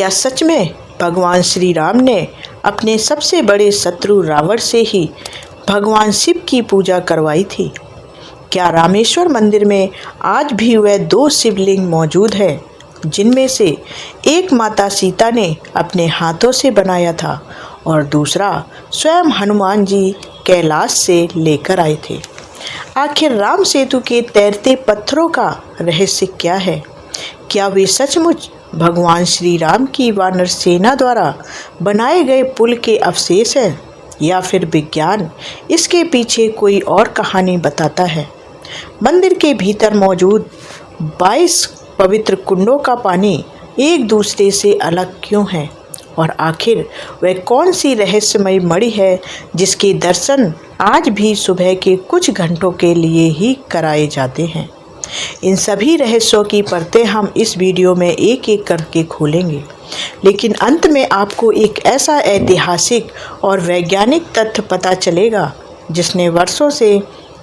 क्या सच में भगवान श्री राम ने अपने सबसे बड़े शत्रु रावण से ही भगवान शिव की पूजा करवाई थी? क्या रामेश्वर मंदिर में आज भी वह दो शिवलिंग मौजूद है जिनमें से एक माता सीता ने अपने हाथों से बनाया था और दूसरा स्वयं हनुमान जी कैलाश से लेकर आए थे? आखिर राम सेतु के तैरते पत्थरों का रहस्य क्या है? क्या वे सचमुच भगवान श्री राम की वानर सेना द्वारा बनाए गए पुल के अवशेष हैं या फिर विज्ञान इसके पीछे कोई और कहानी बताता है? मंदिर के भीतर मौजूद 22 पवित्र कुंडों का पानी एक दूसरे से अलग क्यों है और आखिर वह कौन सी रहस्यमयी मणि है जिसके दर्शन आज भी सुबह के कुछ घंटों के लिए ही कराए जाते हैं? इन सभी रहस्यों की परतें हम इस वीडियो में एक एक करके खोलेंगे, लेकिन अंत में आपको एक ऐसा ऐतिहासिक और वैज्ञानिक तथ्य पता चलेगा जिसने वर्षों से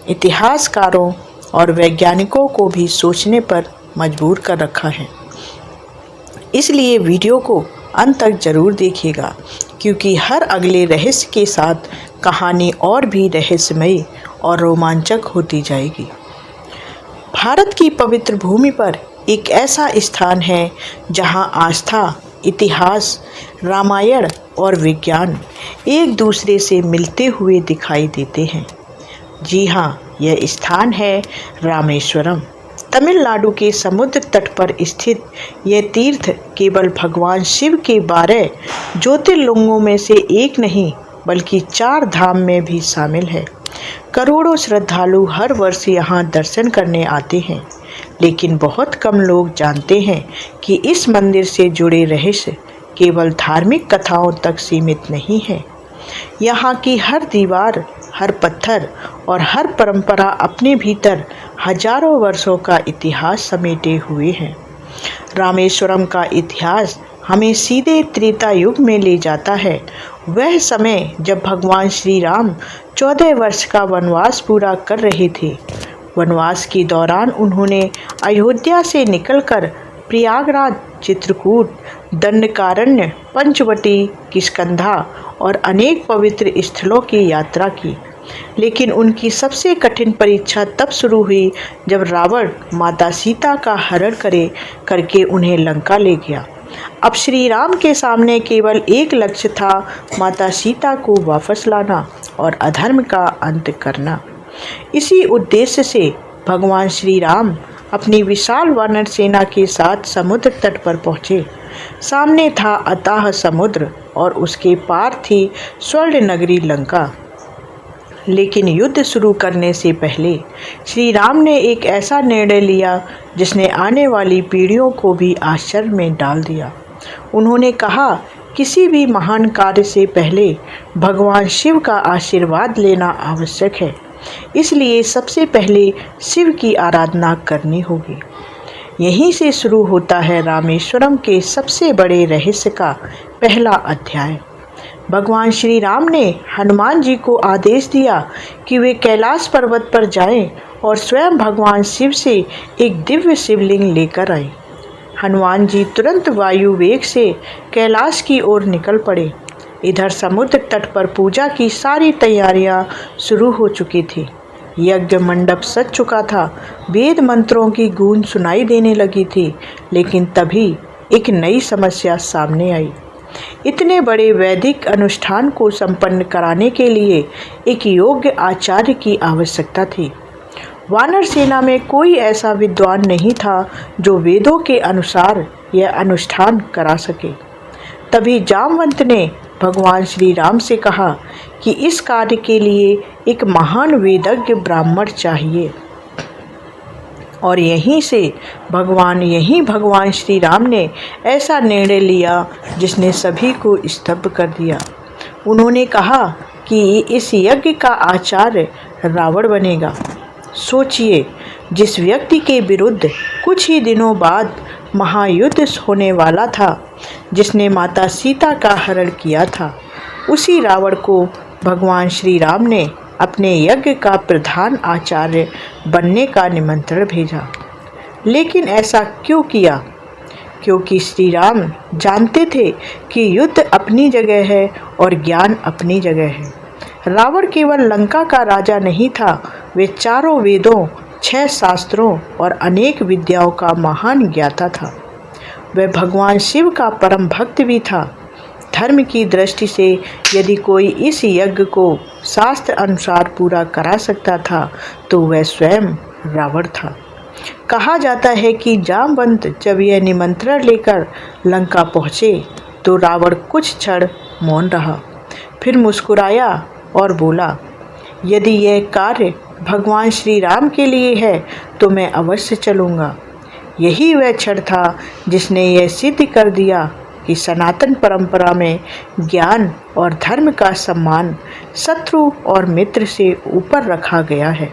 इतिहासकारों और वैज्ञानिकों को भी सोचने पर मजबूर कर रखा है। इसलिए वीडियो को अंत तक जरूर देखिएगा, क्योंकि हर अगले रहस्य के साथ कहानी और भी रहस्यमयी और रोमांचक होती जाएगी। भारत की पवित्र भूमि पर एक ऐसा स्थान है जहां आस्था, इतिहास, रामायण और विज्ञान एक दूसरे से मिलते हुए दिखाई देते हैं। जी हाँ, यह स्थान है रामेश्वरम। तमिलनाडु के समुद्र तट पर स्थित यह तीर्थ केवल भगवान शिव के 12 ज्योतिर्लिंगों में से एक नहीं, बल्कि 4 धाम में भी शामिल है। करोड़ों श्रद्धालु हर वर्ष यहाँ दर्शन करने आते हैं, लेकिन बहुत कम लोग जानते हैं कि इस मंदिर से जुड़े रहस्य केवल धार्मिक कथाओं तक सीमित नहीं है। यहाँ की हर दीवार, हर पत्थर और हर परंपरा अपने भीतर हजारों वर्षों का इतिहास समेटे हुए हैं। रामेश्वरम का इतिहास हमें सीधे त्रेता युग में ले जाता है, वह समय जब भगवान श्री राम 14 वर्ष का वनवास पूरा कर रहे थे। वनवास के दौरान उन्होंने अयोध्या से निकलकर प्रयागराज, चित्रकूट, दंडकारण्य, पंचवटी, किष्किंधा और अनेक पवित्र स्थलों की यात्रा की। लेकिन उनकी सबसे कठिन परीक्षा तब शुरू हुई जब रावण माता सीता का हरण करके उन्हें लंका ले गया। अब श्री राम के सामने केवल एक लक्ष्य था, माता सीता को वापस लाना और अधर्म का अंत करना। इसी उद्देश्य से भगवान श्री राम अपनी विशाल वानर सेना के साथ समुद्र तट पर पहुँचे। सामने था अथाह समुद्र और उसके पार थी स्वर्ण नगरी लंका। लेकिन युद्ध शुरू करने से पहले श्री राम ने एक ऐसा निर्णय लिया जिसने आने वाली पीढ़ियों को भी आश्चर्य में डाल दिया। उन्होंने कहा, किसी भी महान कार्य से पहले भगवान शिव का आशीर्वाद लेना आवश्यक है, इसलिए सबसे पहले शिव की आराधना करनी होगी। यहीं से शुरू होता है रामेश्वरम के सबसे बड़े रहस्य का पहला अध्याय। भगवान श्री राम ने हनुमान जी को आदेश दिया कि वे कैलाश पर्वत पर जाएं और स्वयं भगवान शिव से एक दिव्य शिवलिंग लेकर आए। हनुमान जी तुरंत वायु वेग से कैलाश की ओर निकल पड़े। इधर समुद्र तट पर पूजा की सारी तैयारियां शुरू हो चुकी थी। यज्ञ मंडप सज चुका था, वेद मंत्रों की गूंज सुनाई देने लगी थी। लेकिन तभी एक नई समस्या सामने आई। इतने बड़े वैदिक अनुष्ठान को संपन्न कराने के लिए एक योग्य आचार्य की आवश्यकता थी। वानर सेना में कोई ऐसा विद्वान नहीं था जो वेदों के अनुसार यह अनुष्ठान करा सके। तभी जामवंत ने भगवान श्री राम से कहा कि इस कार्य के लिए एक महान वेदज्ञ ब्राह्मण चाहिए। और यहीं भगवान श्री राम ने ऐसा निर्णय लिया जिसने सभी को स्तब्ध कर दिया। उन्होंने कहा कि इस यज्ञ का आचार्य रावण बनेगा। सोचिए, जिस व्यक्ति के विरुद्ध कुछ ही दिनों बाद महायुद्ध होने वाला था, जिसने माता सीता का हरण किया था, उसी रावण को भगवान श्री राम ने अपने यज्ञ का प्रधान आचार्य बनने का निमंत्रण भेजा। लेकिन ऐसा क्यों किया? क्योंकि श्री राम जानते थे कि युद्ध अपनी जगह है और ज्ञान अपनी जगह है। रावण केवल लंका का राजा नहीं था, वे चारों वेदों, 6 शास्त्रों और अनेक विद्याओं का महान ज्ञाता था। वह भगवान शिव का परम भक्त भी था। धर्म की दृष्टि से यदि कोई इस यज्ञ को शास्त्र अनुसार पूरा करा सकता था तो वह स्वयं रावण था। कहा जाता है कि जामवंत जब यह निमंत्रण लेकर लंका पहुँचे तो रावण कुछ क्षण मौन रहा, फिर मुस्कुराया और बोला, यदि यह कार्य भगवान श्री राम के लिए है तो मैं अवश्य चलूँगा। यही वह क्षण था जिसने यह सिद्ध कर दिया कि सनातन परंपरा में ज्ञान और धर्म का सम्मान शत्रु और मित्र से ऊपर रखा गया है।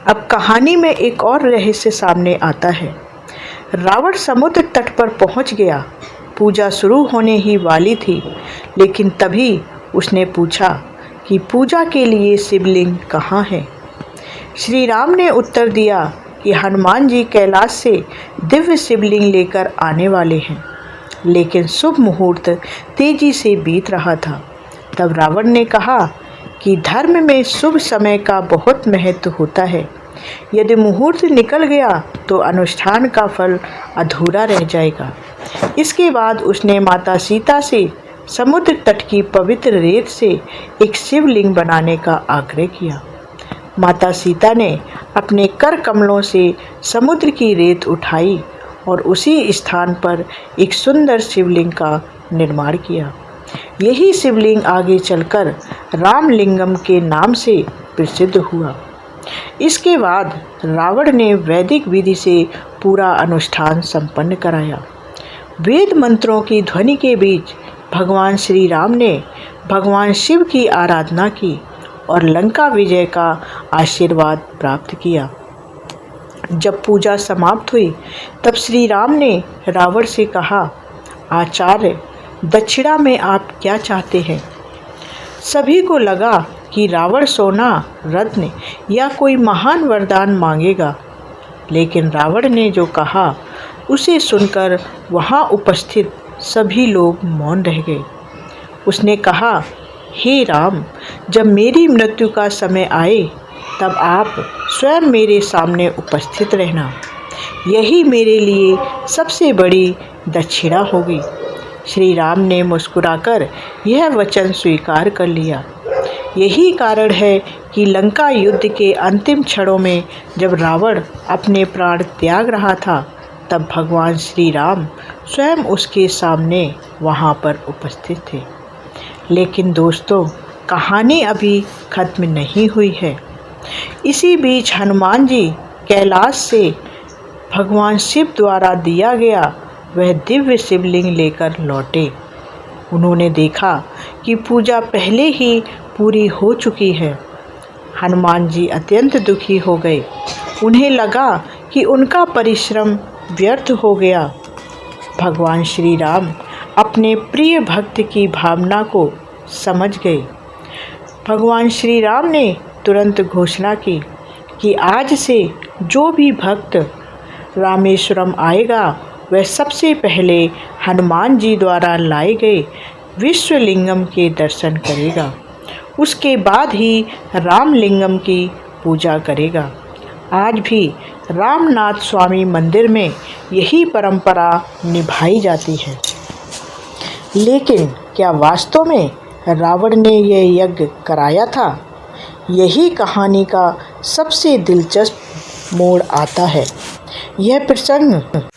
अब कहानी में एक और रहस्य सामने आता है। रावण समुद्र तट पर पहुंच गया। पूजा शुरू होने ही वाली थी, लेकिन तभी उसने पूछा कि पूजा के लिए शिवलिंग कहाँ है। श्री राम ने उत्तर दिया कि हनुमान जी कैलाश से दिव्य शिवलिंग लेकर आने वाले हैं, लेकिन शुभ मुहूर्त तेजी से बीत रहा था। तब रावण ने कहा कि धर्म में शुभ समय का बहुत महत्व होता है। यदि मुहूर्त निकल गया तो अनुष्ठान का फल अधूरा रह जाएगा। इसके बाद उसने माता सीता से समुद्र तट की पवित्र रेत से एक शिवलिंग बनाने का आग्रह किया। माता सीता ने अपने कर कमलों से समुद्र की रेत उठाई और उसी स्थान पर एक सुंदर शिवलिंग का निर्माण किया। यही शिवलिंग आगे चलकर रामलिंगम के नाम से प्रसिद्ध हुआ। इसके बाद रावण ने वैदिक विधि से पूरा अनुष्ठान संपन्न कराया। वेद मंत्रों की ध्वनि के बीच भगवान श्री राम ने भगवान शिव की आराधना की और लंका विजय का आशीर्वाद प्राप्त किया। जब पूजा समाप्त हुई तब श्री राम ने रावण से कहा, आचार्य, दक्षिणा में आप क्या चाहते हैं? सभी को लगा कि रावण सोना, रत्न या कोई महान वरदान मांगेगा, लेकिन रावण ने जो कहा उसे सुनकर वहां उपस्थित सभी लोग मौन रह गए। उसने कहा, हे राम, जब मेरी मृत्यु का समय आए तब आप स्वयं मेरे सामने उपस्थित रहना। यही मेरे लिए सबसे बड़ी दक्षिणा होगी। श्री राम ने मुस्कुराकर यह वचन स्वीकार कर लिया। यही कारण है कि लंका युद्ध के अंतिम क्षणों में जब रावण अपने प्राण त्याग रहा था तब भगवान श्री राम स्वयं उसके सामने वहां पर उपस्थित थे। लेकिन दोस्तों, कहानी अभी खत्म नहीं हुई है। इसी बीच हनुमान जी कैलाश से भगवान शिव द्वारा दिया गया वह दिव्य शिवलिंग लेकर लौटे। उन्होंने देखा कि पूजा पहले ही पूरी हो चुकी है। हनुमान जी अत्यंत दुखी हो गए। उन्हें लगा कि उनका परिश्रम व्यर्थ हो गया। भगवान श्री राम अपने प्रिय भक्त की भावना को समझ गए। भगवान श्री राम ने तुरंत घोषणा की कि आज से जो भी भक्त रामेश्वरम आएगा वह सबसे पहले हनुमान जी द्वारा लाए गए विश्वलिंगम के दर्शन करेगा। उसके बाद ही रामलिंगम की पूजा करेगा। आज भी रामनाथ स्वामी मंदिर में यही परंपरा निभाई जाती है। लेकिन क्या वास्तव में रावण ने यह यज्ञ कराया था? यही कहानी का सबसे दिलचस्प मोड़ आता है। यह प्रसंग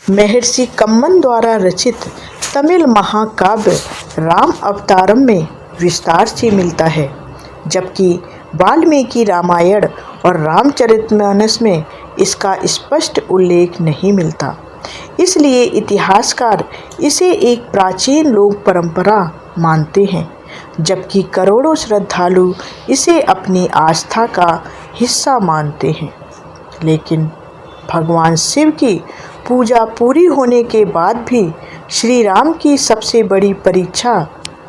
महर्षि कम्मन द्वारा रचित तमिल महाकाव्य राम अवतारम में विस्तार से मिलता है, जबकि वाल्मीकि रामायण और रामचरितमानस में इसका स्पष्ट उल्लेख नहीं मिलता। इसलिए इतिहासकार इसे एक प्राचीन लोक परंपरा मानते हैं, जबकि करोड़ों श्रद्धालु इसे अपनी आस्था का हिस्सा मानते हैं। लेकिन भगवान शिव की पूजा पूरी होने के बाद भी श्री राम की सबसे बड़ी परीक्षा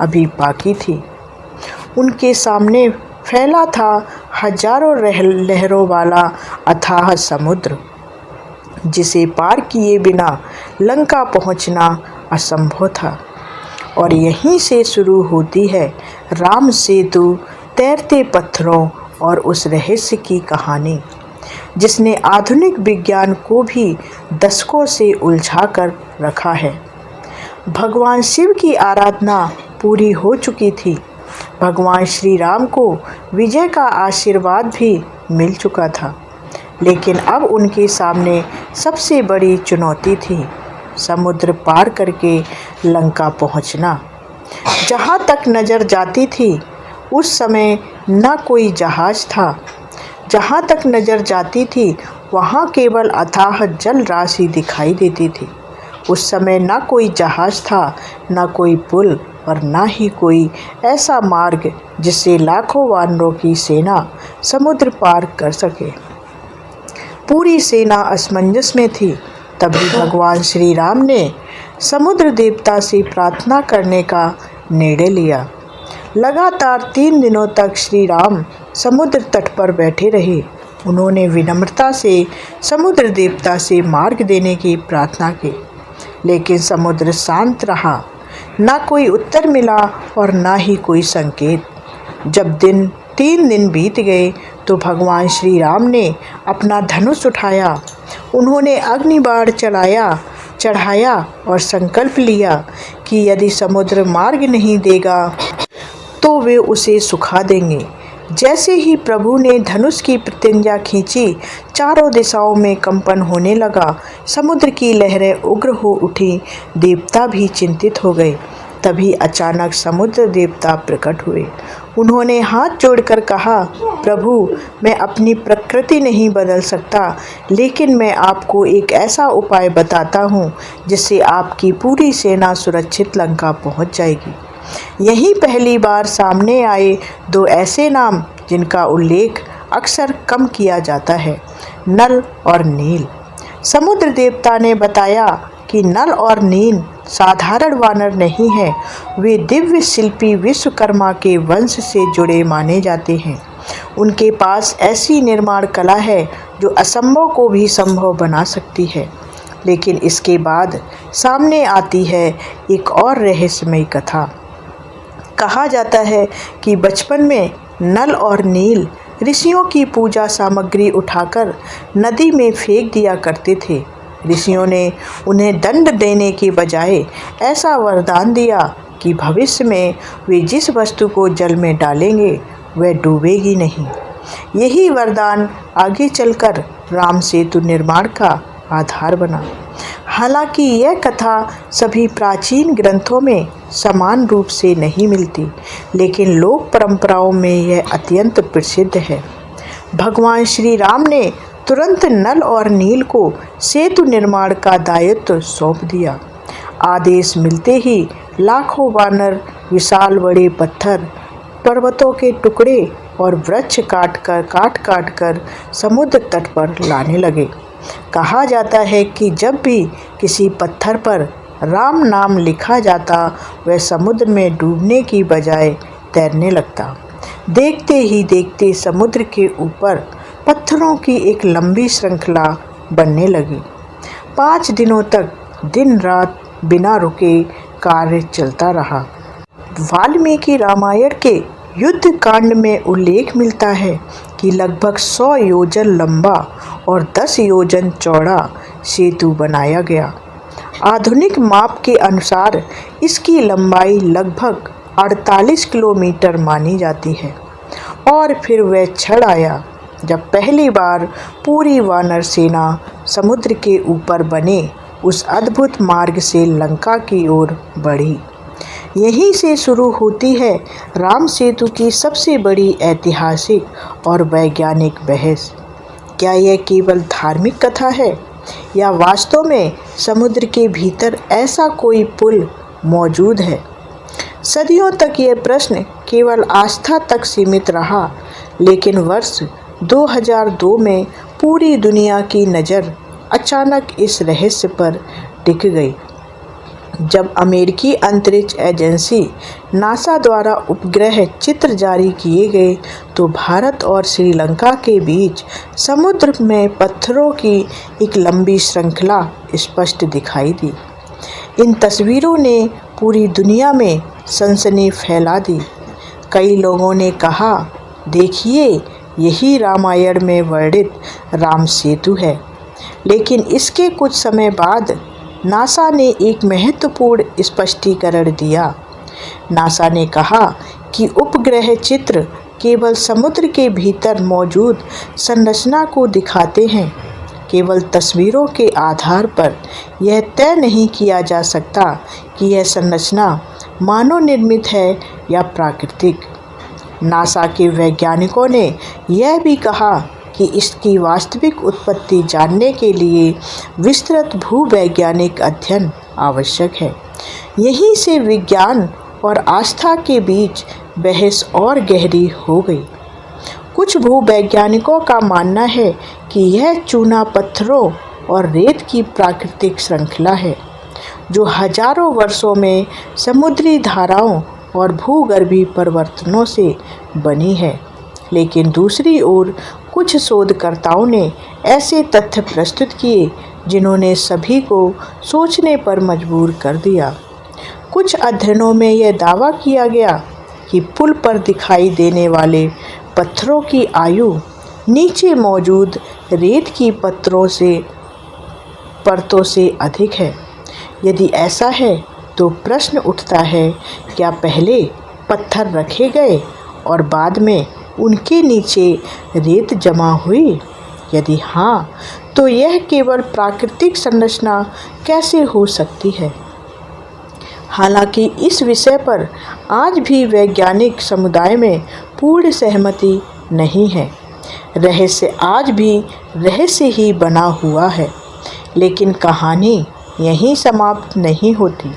अभी बाकी थी। उनके सामने फैला था हजारों लहरों वाला अथाह समुद्र। जिसे पार किए बिना लंका पहुंचना असंभव था। और यहीं से शुरू होती है राम सेतु, तैरते पत्थरों और उस रहस्य की कहानी जिसने आधुनिक विज्ञान को भी दशकों से उलझा कर रखा है। भगवान शिव की आराधना पूरी हो चुकी थी। भगवान श्री राम को विजय का आशीर्वाद भी मिल चुका था, लेकिन अब उनके सामने सबसे बड़ी चुनौती थी समुद्र पार करके लंका पहुंचना। जहां तक नज़र जाती थी उस समय न कोई जहाज था। जहां तक नज़र जाती थी वहां केवल अथाह जल राशि दिखाई देती थी। उस समय न कोई जहाज था, न कोई पुल और न ही कोई ऐसा मार्ग जिससे लाखों वानरों की सेना समुद्र पार कर सके। पूरी सेना असमंजस में थी। तभी भगवान श्री राम ने समुद्र देवता से प्रार्थना करने का निर्णय लिया। लगातार 3 दिनों तक श्री राम समुद्र तट पर बैठे रहे। उन्होंने विनम्रता से समुद्र देवता से मार्ग देने की प्रार्थना की, लेकिन समुद्र शांत रहा। न कोई उत्तर मिला और न ही कोई संकेत। जब 3 दिन बीत गए तो भगवान श्री राम ने अपना धनुष उठाया। उन्होंने अग्निबाण चढ़ाया और संकल्प लिया कि यदि समुद्र मार्ग नहीं देगा तो वे उसे सुखा देंगे। जैसे ही प्रभु ने धनुष की प्रतिज्ञा खींची, चारों दिशाओं में कंपन होने लगा। समुद्र की लहरें उग्र हो उठी। देवता भी चिंतित हो गए। तभी अचानक समुद्र देवता प्रकट हुए। उन्होंने हाथ जोड़कर कहा, प्रभु, मैं अपनी प्रकृति नहीं बदल सकता, लेकिन मैं आपको एक ऐसा उपाय बताता हूँ जिससे आपकी पूरी सेना सुरक्षित लंका पहुँच जाएगी। यही पहली बार सामने आए 2 ऐसे नाम जिनका उल्लेख अक्सर कम किया जाता है, नल और नील। समुद्र देवता ने बताया कि नल और नील साधारण वानर नहीं है, वे दिव्य शिल्पी विश्वकर्मा के वंश से जुड़े माने जाते हैं। उनके पास ऐसी निर्माण कला है जो असंभव को भी संभव बना सकती है। लेकिन इसके बाद सामने आती है एक और रहस्यमयी कथा। कहा जाता है कि बचपन में नल और नील ऋषियों की पूजा सामग्री उठाकर नदी में फेंक दिया करते थे। ऋषियों ने उन्हें दंड देने के बजाय ऐसा वरदान दिया कि भविष्य में वे जिस वस्तु को जल में डालेंगे वह डूबेगी नहीं। यही वरदान आगे चलकर राम सेतु निर्माण का आधार बना। हालांकि यह कथा सभी प्राचीन ग्रंथों में समान रूप से नहीं मिलती, लेकिन लोक परंपराओं में यह अत्यंत प्रसिद्ध है। भगवान श्री राम ने तुरंत नल और नील को सेतु निर्माण का दायित्व सौंप दिया। आदेश मिलते ही लाखों वानर विशाल बड़े पत्थर, पर्वतों के टुकड़े और वृक्ष काट काट कर समुद्र तट पर लाने लगे। कहा जाता है कि जब भी किसी पत्थर पर राम नाम लिखा जाता, वह समुद्र में डूबने की बजाय तैरने लगता। देखते ही देखते समुद्र के ऊपर पत्थरों की एक लंबी श्रृंखला बनने लगी। 5 दिनों तक दिन रात बिना रुके कार्य चलता रहा। वाल्मीकि रामायण के युद्ध कांड में उल्लेख मिलता है कि लगभग 100 योजन लंबा और 10 योजन चौड़ा सेतु बनाया गया। आधुनिक माप के अनुसार इसकी लंबाई लगभग 48 किलोमीटर मानी जाती है। और फिर वह क्षण आया जब पहली बार पूरी वानर सेना समुद्र के ऊपर बने उस अद्भुत मार्ग से लंका की ओर बढ़ी। यहीं से शुरू होती है राम सेतु की सबसे बड़ी ऐतिहासिक और वैज्ञानिक बहस। क्या यह केवल धार्मिक कथा है या वास्तव में समुद्र के भीतर ऐसा कोई पुल मौजूद है? सदियों तक यह प्रश्न केवल आस्था तक सीमित रहा, लेकिन वर्ष 2002 में पूरी दुनिया की नज़र अचानक इस रहस्य पर टिक गई। जब अमेरिकी अंतरिक्ष एजेंसी नासा द्वारा उपग्रह चित्र जारी किए गए तो भारत और श्रीलंका के बीच समुद्र में पत्थरों की एक लंबी श्रृंखला स्पष्ट दिखाई दी। इन तस्वीरों ने पूरी दुनिया में सनसनी फैला दी। कई लोगों ने कहा, देखिए, यही रामायण में वर्णित राम सेतु है। लेकिन इसके कुछ समय बाद नासा ने एक महत्वपूर्ण स्पष्टीकरण दिया। नासा ने कहा कि उपग्रह चित्र केवल समुद्र के भीतर मौजूद संरचना को दिखाते हैं। केवल तस्वीरों के आधार पर यह तय नहीं किया जा सकता कि यह संरचना मानव निर्मित है या प्राकृतिक। नासा के वैज्ञानिकों ने यह भी कहा कि इसकी वास्तविक उत्पत्ति जानने के लिए विस्तृत भूवैज्ञानिक अध्ययन आवश्यक है। यहीं से विज्ञान और आस्था के बीच बहस और गहरी हो गई। कुछ भूवैज्ञानिकों का मानना है कि यह चूना पत्थरों और रेत की प्राकृतिक श्रृंखला है, जो हजारों वर्षों में समुद्री धाराओं और भूगर्भीय परिवर्तनों से बनी है। लेकिन दूसरी ओर कुछ शोधकर्ताओं ने ऐसे तथ्य प्रस्तुत किए जिन्होंने सभी को सोचने पर मजबूर कर दिया। कुछ अध्ययनों में यह दावा किया गया कि पुल पर दिखाई देने वाले पत्थरों की आयु नीचे मौजूद रेत की परतों से अधिक है। यदि ऐसा है तो प्रश्न उठता है, क्या पहले पत्थर रखे गए और बाद में उनके नीचे रेत जमा हुई? यदि हाँ, तो यह केवल प्राकृतिक संरचना कैसे हो सकती है? हालांकि इस विषय पर आज भी वैज्ञानिक समुदाय में पूर्ण सहमति नहीं है। रहस्य आज भी रहस्य ही बना हुआ है। लेकिन कहानी यहीं समाप्त नहीं होती।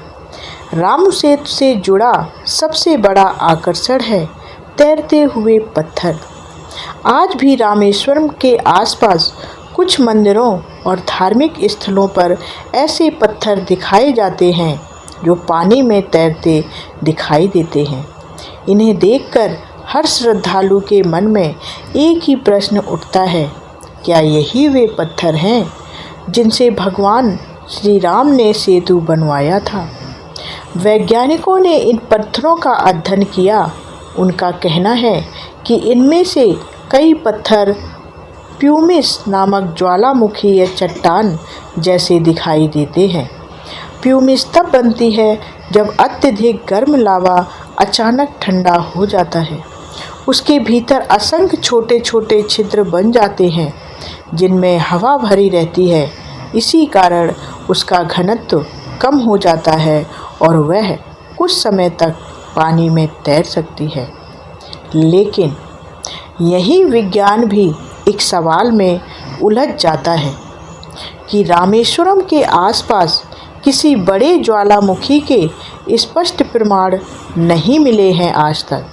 राम सेतु से जुड़ा सबसे बड़ा आकर्षण है तैरते हुए पत्थर। आज भी रामेश्वरम के आसपास कुछ मंदिरों और धार्मिक स्थलों पर ऐसे पत्थर दिखाए जाते हैं जो पानी में तैरते दिखाई देते हैं। इन्हें देखकर हर श्रद्धालु के मन में एक ही प्रश्न उठता है, क्या यही वे पत्थर हैं जिनसे भगवान श्री राम ने सेतु बनवाया था? वैज्ञानिकों ने इन पत्थरों का अध्ययन किया। उनका कहना है कि इनमें से कई पत्थर प्यूमिस नामक ज्वालामुखी या चट्टान जैसे दिखाई देते हैं। प्यूमिस तब बनती है जब अत्यधिक गर्म लावा अचानक ठंडा हो जाता है। उसके भीतर असंख्य छोटे छोटे छिद्र बन जाते हैं जिनमें हवा भरी रहती है। इसी कारण उसका घनत्व कम हो जाता है और वह कुछ समय तक पानी में तैर सकती है। लेकिन यही विज्ञान भी एक सवाल में उलझ जाता है कि रामेश्वरम के आसपास किसी बड़े ज्वालामुखी के स्पष्ट प्रमाण नहीं मिले हैं आज तक।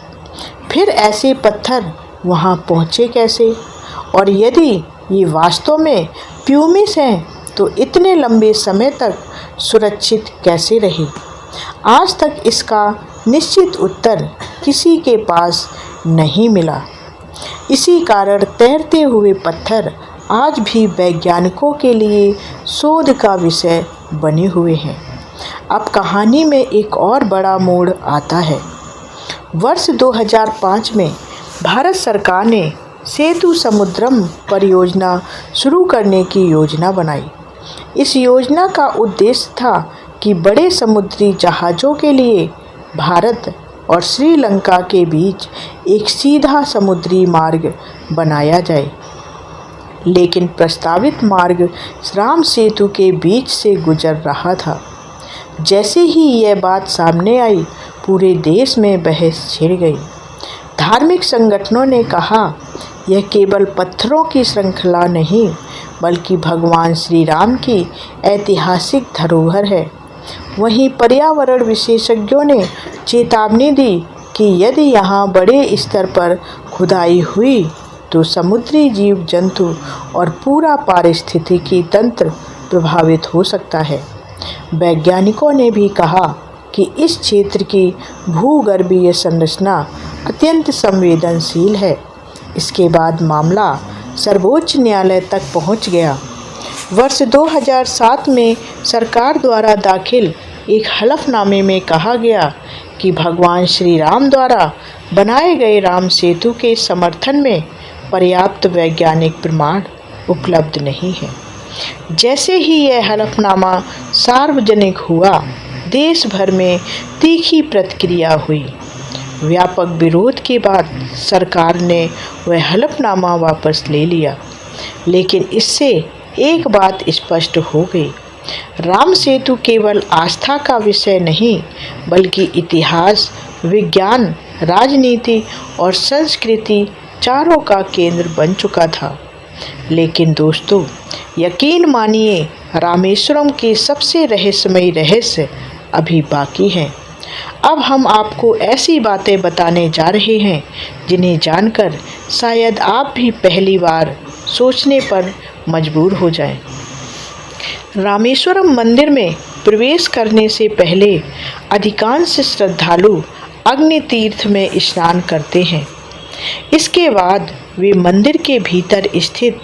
फिर ऐसे पत्थर वहां पहुंचे कैसे? और यदि ये वास्तव में प्यूमिस हैं तो इतने लंबे समय तक सुरक्षित कैसे रहे? आज तक इसका निश्चित उत्तर किसी के पास नहीं मिला। इसी कारण तैरते हुए पत्थर आज भी वैज्ञानिकों के लिए शोध का विषय बने हुए हैं। अब कहानी में एक और बड़ा मोड़ आता है। वर्ष 2005 में भारत सरकार ने सेतु समुद्रम परियोजना शुरू करने की योजना बनाई। इस योजना का उद्देश्य था कि बड़े समुद्री जहाज़ों के लिए भारत और श्रीलंका के बीच एक सीधा समुद्री मार्ग बनाया जाए। लेकिन प्रस्तावित मार्ग राम सेतु के बीच से गुजर रहा था। जैसे ही यह बात सामने आई, पूरे देश में बहस छिड़ गई। धार्मिक संगठनों ने कहा, यह केवल पत्थरों की श्रृंखला नहीं बल्कि भगवान श्री राम की ऐतिहासिक धरोहर है। वहीं पर्यावरण विशेषज्ञों ने चेतावनी दी कि यदि यहाँ बड़े स्तर पर खुदाई हुई तो समुद्री जीव जंतु और पूरा पारिस्थितिकी तंत्र प्रभावित हो सकता है। वैज्ञानिकों ने भी कहा कि इस क्षेत्र की भूगर्भीय संरचना अत्यंत संवेदनशील है। इसके बाद मामला सर्वोच्च न्यायालय तक पहुंच गया। वर्ष 2007 में सरकार द्वारा दाखिल एक हलफनामे में कहा गया कि भगवान श्री राम द्वारा बनाए गए राम सेतु के समर्थन में पर्याप्त वैज्ञानिक प्रमाण उपलब्ध नहीं है। जैसे ही यह हलफनामा सार्वजनिक हुआ, देश भर में तीखी प्रतिक्रिया हुई। व्यापक विरोध के बाद सरकार ने वह हलफनामा वापस ले लिया, लेकिन इससे एक बात स्पष्ट हो गई, राम सेतु केवल आस्था का विषय नहीं, बल्कि इतिहास, विज्ञान, राजनीति और संस्कृति चारों का केंद्र बन चुका था। लेकिन दोस्तों, यकीन मानिए, रामेश्वरम के सबसे रहस्यमयी रहस्य अभी बाकी हैं। अब हम आपको ऐसी बातें बताने जा रहे हैं जिन्हें जानकर शायद आप भी पहली बार सोचने पर मजबूर हो जाएं। रामेश्वरम मंदिर में प्रवेश करने से पहले अधिकांश श्रद्धालु अग्नि तीर्थ में स्नान करते हैं। इसके बाद वे मंदिर के भीतर स्थित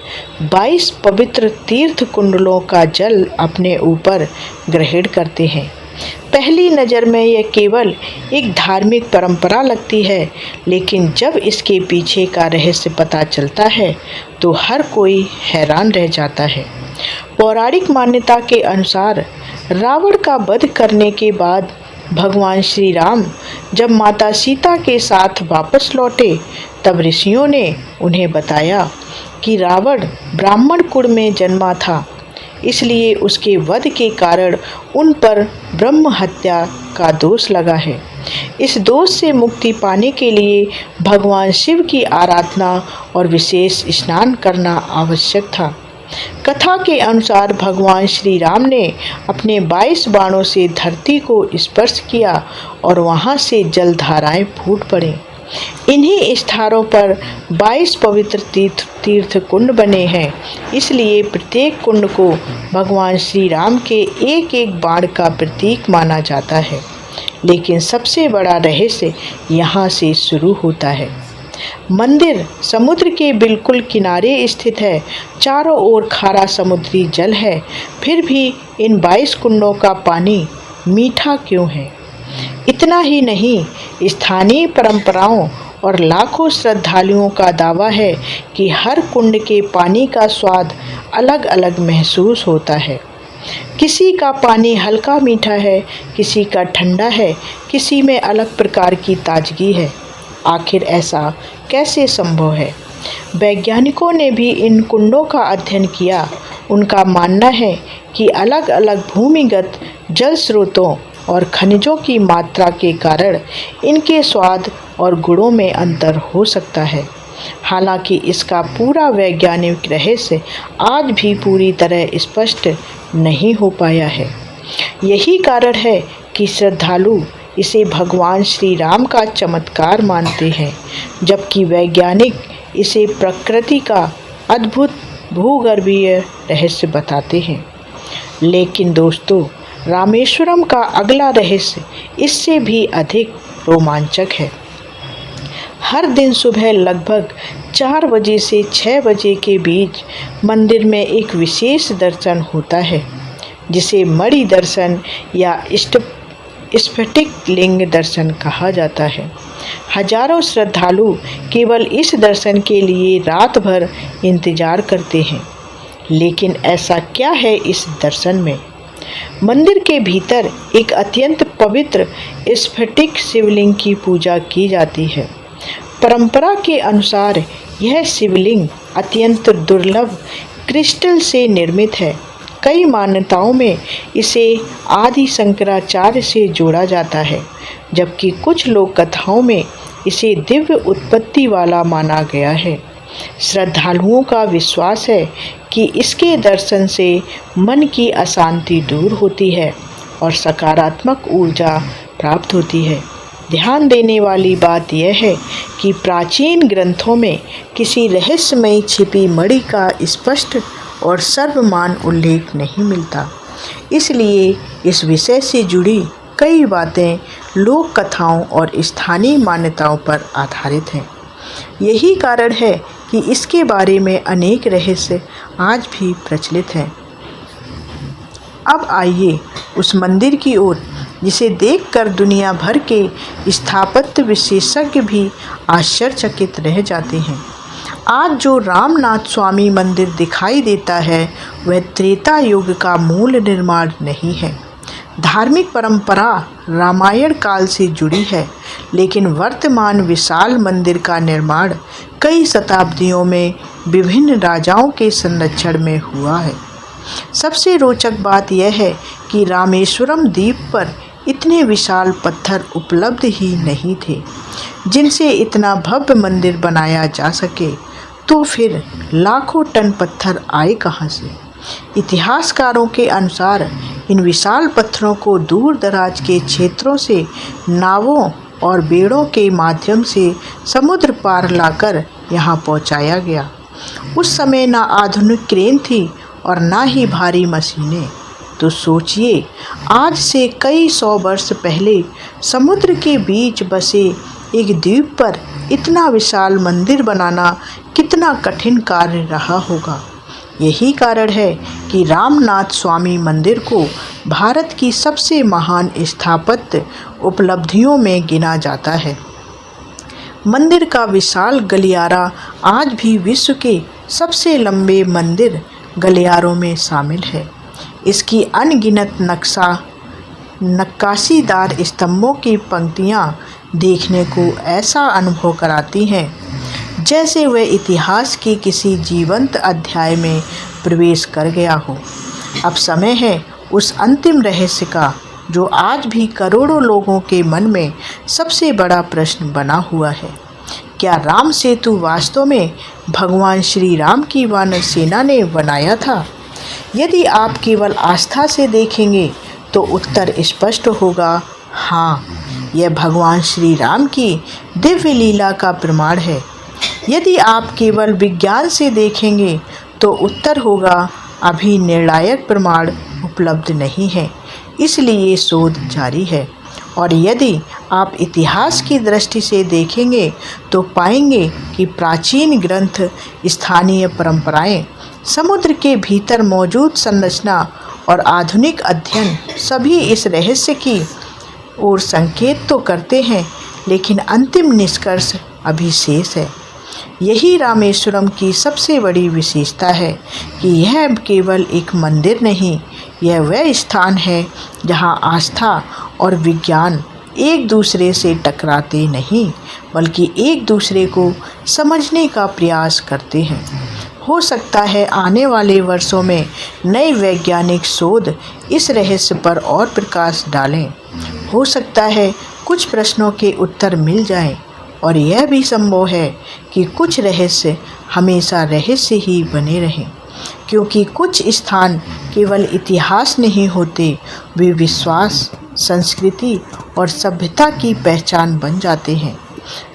22 पवित्र तीर्थ कुंडलों का जल अपने ऊपर ग्रहण करते हैं। पहली नज़र में यह केवल एक धार्मिक परंपरा लगती है, लेकिन जब इसके पीछे का रहस्य पता चलता है तो हर कोई हैरान रह जाता है। पौराणिक मान्यता के अनुसार रावण का वध करने के बाद भगवान श्री राम जब माता सीता के साथ वापस लौटे, तब ऋषियों ने उन्हें बताया कि रावण ब्राह्मण कुल में जन्मा था, इसलिए उसके वध के कारण उन पर ब्रह्म हत्या का दोष लगा है। इस दोष से मुक्ति पाने के लिए भगवान शिव की आराधना और विशेष स्नान करना आवश्यक था। कथा के अनुसार भगवान श्री राम ने अपने 22 बाणों से धरती को स्पर्श किया और वहां से जलधाराएं फूट पड़े। इन्हीं स्थानों पर 22 पवित्र तीर्थ कुंड बने हैं, इसलिए प्रत्येक कुंड को भगवान श्री राम के एक एक बाण का प्रतीक माना जाता है। लेकिन सबसे बड़ा रहस्य यहाँ से शुरू होता है। मंदिर समुद्र के बिल्कुल किनारे स्थित है, चारों ओर खारा समुद्री जल है, फिर भी इन 22 कुंडों का पानी मीठा क्यों है? इतना ही नहीं, स्थानीय परंपराओं और लाखों श्रद्धालुओं का दावा है कि हर कुंड के पानी का स्वाद अलग अलग महसूस होता है। किसी का पानी हल्का मीठा है, किसी का ठंडा है, किसी में अलग प्रकार की ताजगी है। आखिर ऐसा कैसे संभव है? वैज्ञानिकों ने भी इन कुंडों का अध्ययन किया। उनका मानना है कि अलग अलग भूमिगत जल स्रोतों और खनिजों की मात्रा के कारण इनके स्वाद और गुणों में अंतर हो सकता है। हालांकि इसका पूरा वैज्ञानिक रहस्य आज भी पूरी तरह स्पष्ट नहीं हो पाया है। यही कारण है कि श्रद्धालु इसे भगवान श्री राम का चमत्कार मानते हैं, जबकि वैज्ञानिक इसे प्रकृति का अद्भुत भूगर्भीय रहस्य बताते हैं। लेकिन दोस्तों, रामेश्वरम का अगला रहस्य इससे भी अधिक रोमांचक है। हर दिन सुबह लगभग 4 बजे से 6 बजे के बीच मंदिर में एक विशेष दर्शन होता है, जिसे मणि दर्शन या स्फटिक लिंग दर्शन कहा जाता है। हजारों श्रद्धालु केवल इस दर्शन के लिए रात भर इंतजार करते हैं। लेकिन ऐसा क्या है इस दर्शन में? मंदिर के भीतर एक अत्यंत पवित्र स्फटिक शिवलिंग की पूजा की जाती है। परंपरा के अनुसार यह शिवलिंग अत्यंत दुर्लभ क्रिस्टल से निर्मित है। कई मान्यताओं में इसे आदि शंकराचार्य से जोड़ा जाता है, जबकि कुछ लोक कथाओं में इसे दिव्य उत्पत्ति वाला माना गया है। श्रद्धालुओं का विश्वास है कि इसके दर्शन से मन की अशांति दूर होती है और सकारात्मक ऊर्जा प्राप्त होती है। ध्यान देने वाली बात यह है कि प्राचीन ग्रंथों में किसी रहस्यमयी छिपी मणि का स्पष्ट और सर्वमान्य उल्लेख नहीं मिलता। इसलिए इस विषय से जुड़ी कई बातें लोक कथाओं और स्थानीय मान्यताओं पर आधारित हैं। यही कारण है कि इसके बारे में अनेक रहस्य आज भी प्रचलित हैं। अब आइए उस मंदिर की ओर जिसे देखकर दुनिया भर के स्थापत्य विशेषज्ञ भी आश्चर्यचकित रह जाते हैं। आज जो रामनाथ स्वामी मंदिर दिखाई देता है वह त्रेता युग का मूल निर्माण नहीं है। धार्मिक परंपरा रामायण काल से जुड़ी है, लेकिन वर्तमान विशाल मंदिर का निर्माण कई शताब्दियों में विभिन्न राजाओं के संरक्षण में हुआ है। सबसे रोचक बात यह है कि रामेश्वरम द्वीप पर इतने विशाल पत्थर उपलब्ध ही नहीं थे जिनसे इतना भव्य मंदिर बनाया जा सके, तो फिर लाखों टन पत्थर आए कहाँ से? इतिहासकारों के अनुसार इन विशाल पत्थरों को दूर दराज के क्षेत्रों से नावों और बेड़ों के माध्यम से समुद्र पार लाकर यहाँ पहुँचाया गया। उस समय ना आधुनिक क्रेन थी और ना ही भारी मशीनें। तो सोचिए, आज से कई सौ वर्ष पहले समुद्र के बीच बसे एक द्वीप पर इतना विशाल मंदिर बनाना कितना कठिन कार्य रहा होगा। यही कारण है कि रामनाथ स्वामी मंदिर को भारत की सबसे महान स्थापत्य उपलब्धियों में गिना जाता है। मंदिर का विशाल गलियारा आज भी विश्व के सबसे लंबे मंदिर गलियारों में शामिल है। इसकी अनगिनत नक्काशीदार स्तंभों की पंक्तियाँ देखने को ऐसा अनुभव कराती हैं जैसे वह इतिहास के किसी जीवंत अध्याय में प्रवेश कर गया हो। अब समय है उस अंतिम रहस्य का जो आज भी करोड़ों लोगों के मन में सबसे बड़ा प्रश्न बना हुआ है। क्या राम सेतु वास्तव में भगवान श्री राम की वानर सेना ने बनाया था? यदि आप केवल आस्था से देखेंगे तो उत्तर स्पष्ट होगा, हाँ, यह भगवान श्री राम की दिव्य लीला का प्रमाण है। यदि आप केवल विज्ञान से देखेंगे तो उत्तर होगा, अभी निर्णायक प्रमाण उपलब्ध नहीं है, इसलिए शोध जारी है। और यदि आप इतिहास की दृष्टि से देखेंगे तो पाएंगे कि प्राचीन ग्रंथ, स्थानीय परंपराएं, समुद्र के भीतर मौजूद संरचना और आधुनिक अध्ययन सभी इस रहस्य की ओर संकेत तो करते हैं, लेकिन अंतिम निष्कर्ष अभी शेष है। यही रामेश्वरम की सबसे बड़ी विशेषता है कि यह केवल एक मंदिर नहीं, यह वह स्थान है जहां आस्था और विज्ञान एक दूसरे से टकराते नहीं, बल्कि एक दूसरे को समझने का प्रयास करते हैं। हो सकता है आने वाले वर्षों में नए वैज्ञानिक शोध इस रहस्य पर और प्रकाश डालें। हो सकता है कुछ प्रश्नों के उत्तर मिल जाएं, और यह भी संभव है कि कुछ रहस्य हमेशा रहस्य ही बने रहें, क्योंकि कुछ स्थान केवल इतिहास नहीं होते, वे विश्वास, संस्कृति और सभ्यता की पहचान बन जाते हैं।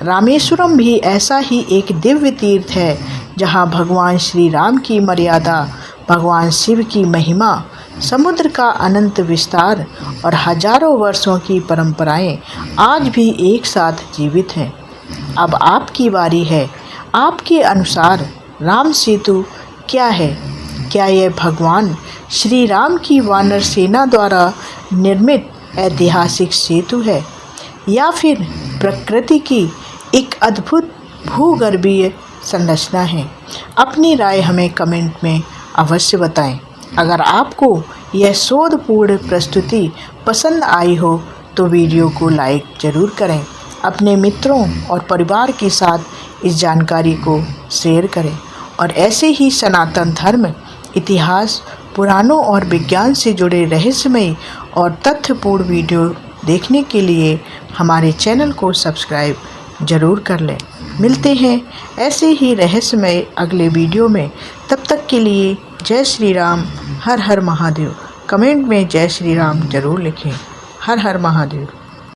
रामेश्वरम भी ऐसा ही एक दिव्य तीर्थ है जहां भगवान श्री राम की मर्यादा, भगवान शिव की महिमा, समुद्र का अनंत विस्तार और हजारों वर्षों की परंपराएं आज भी एक साथ जीवित हैं। अब आपकी बारी है। आपके अनुसार राम सेतु क्या है? क्या यह भगवान श्री राम की वानर सेना द्वारा निर्मित ऐतिहासिक सेतु है, या फिर प्रकृति की एक अद्भुत भूगर्भीय संरचना है? अपनी राय हमें कमेंट में अवश्य बताएं। अगर आपको यह शोधपूर्ण प्रस्तुति पसंद आई हो तो वीडियो को लाइक ज़रूर करें। अपने मित्रों और परिवार के साथ इस जानकारी को शेयर करें, और ऐसे ही सनातन धर्म, इतिहास, पुराणों और विज्ञान से जुड़े रहस्यमय और तथ्यपूर्ण वीडियो देखने के लिए हमारे चैनल को सब्सक्राइब ज़रूर कर लें। मिलते हैं ऐसे ही रहस्यमय अगले वीडियो में। तब तक के लिए जय श्री राम, हर हर महादेव। कमेंट में जय श्री राम ज़रूर लिखें। हर हर महादेव।